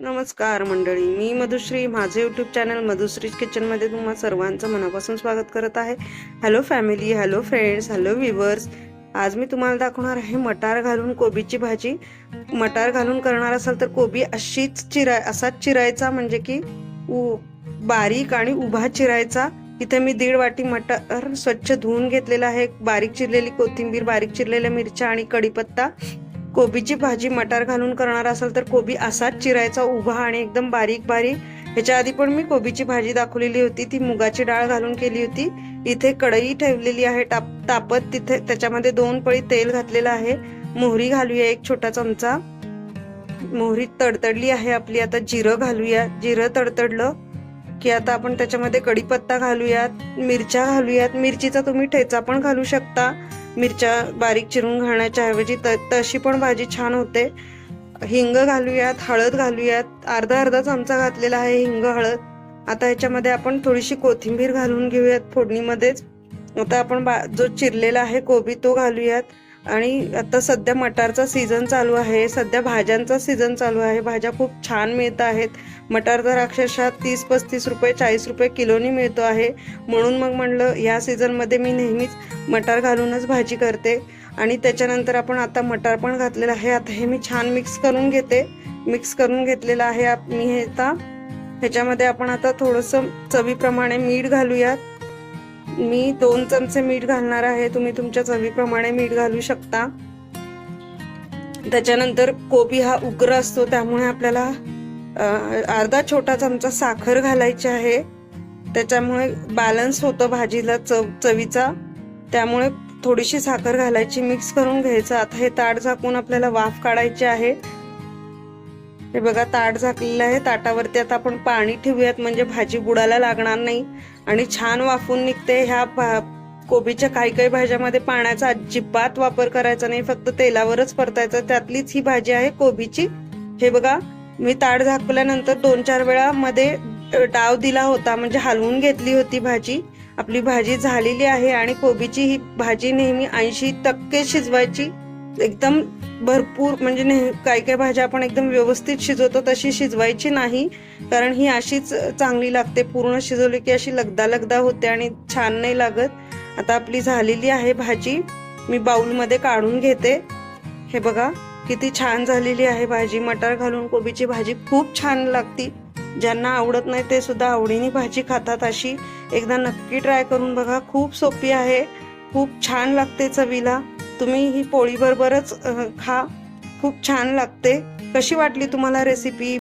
नमस्कार मंडळी, मी मधुश्री. माझे यूट्यूब चॅनल मधुश्रीज किचनमध्ये तुम्हा सर्वांचं मनापासून स्वागत करत आहे. Hello family, hello friends, hello viewers. आज मी तुम्हाला दाखवणार आहे मटार घालून कोबीची भाजी. मटार घालून करणार असाल तर कोबी असाच चिरायचा, म्हणजे की बारीक आणि उभा चिरायचा. इथे मी 1.5 वाटी मटार स्वच्छ धुवून घेतलेला आहे. बारीक चिरलेली कोथिंबीर, बारीक चिरलेल्या मिरच्या आणि कढीपत्ता. कोबीची भाजी मटार घालून करणार असाल तर कोबी असाच चिरायचा, उभा आणि एकदम बारीक बारीक. ह्याच्या आधी पण मी कोबीची भाजी दाखवलेली होती, ती मुगाची डाळ घालून केली होती. इथे कढई ठेवलेली आहे तापत. तिथे त्याच्यामध्ये 2 पळी तेल घातलेलं आहे. मोहरी घालूया 1 छोटा चमचा. मोहरी तडतडली आहे आपली. आता जिरं घालूया. जिरं तडतडलं की आता आपण त्याच्यामध्ये कढीपत्ता घालूयात, मिरच्या घालूयात. मिरचीचा तुम्ही ठेचा पण घालू शकता. मिरच्या बारीक चिरून घालण्याच्या ऐवजी तशी पण भाजी छान होते. हिंग घालूयात, हळद घालूयात. अर्धा चमचा घातलेला आहे हिंग, हळद. आता ह्याच्यामध्ये आपण थोडीशी कोथिंबीर घालून घेऊयात फोडणीमध्येच. आता आपण जो चिरलेला आहे कोबी तो घालूयात. आणि आता सध्या मटारचा सीझन चालू आहे, सध्या भाज्यांचा सीझन चालू आहे. भाज्या खूप छान मिळत आहेत. मटार तर अक्षरशः 30-35 रुपये 40 रुपये किलोनी मिळतो आहे. म्हणून मग म्हणलं या सीझनमध्ये मी नेहमीच मटार घालूनच भाजी करते. आणि त्याच्यानंतर आपण आता मटार पण घातलेलं आहे. आता हे मी छान मिक्स करून घेते. मिक्स करून घेतलेलं आहे मी हे. आता ह्याच्यामध्ये आपण आता थोडंसं चवीप्रमाणे मीठ घालूयात. मी 2 चमचे मीठ घालणार आहे. तुम्ही तुमच्या चवीप्रमाणे मीठ घालू शकता. त्याच्यानंतर कोबी हा उग्र असतो, त्यामुळे आपल्याला अर्धा छोटा चमचा साखर घालायची आहे. त्याच्यामुळे बॅलन्स होतं भाजीला चवीचा. त्यामुळे थोडीशी साखर घालायची, मिक्स करून घ्यायचं. आता हे ताट झाकून आपल्याला वाफ काढायची आहे. हे बघा, ताट झाकलेलं आहे. ताटावरती आता आपण पाणी ठेवूयात, म्हणजे भाजी बुडायला लागणार नाही आणि छान वाफून निघते. ह्या कोबीच्या काही भाज्यामध्ये पाण्याचा अजिबात वापर करायचा नाही, फक्त तेलावरच परतायचं. त्यातलीच ही भाजी आहे कोबीची. हे बघा, मी ताट झाकल्यानंतर 2-4 वेळा मध्ये डाव दिला होता, म्हणजे हलवून घेतली होती भाजी. आपली भाजी झालेली आहे. आणि कोबीची ही भाजी नेहमी 80% शिजवायची, एकदम भरपूर. म्हणजे काही भाज्या आपण एकदम व्यवस्थित शिजवतो तशी शिजवायची नाही, कारण ही अशीच चांगली लागते. पूर्ण शिजवली की अशी लगदा होते आणि छान नाही लागत. आता आपली झालेली आहे भाजी. मी बाउलमध्ये काढून घेते. हे बघा किती छान झालेली आहे भाजी. मटार घालून कोबीची भाजी खूप छान लागती. ज्यांना आवडत नाही ते सुद्धा आवडीने भाजी खातात. अशी एकदा नक्की ट्राय करून बघा. खूप सोपी आहे, खूप छान लागते चवीला. तुम्ही ही पोळी बरोबरच खा, खूप छान लागते. कशी वाटली तुम्हाला रेसिपी?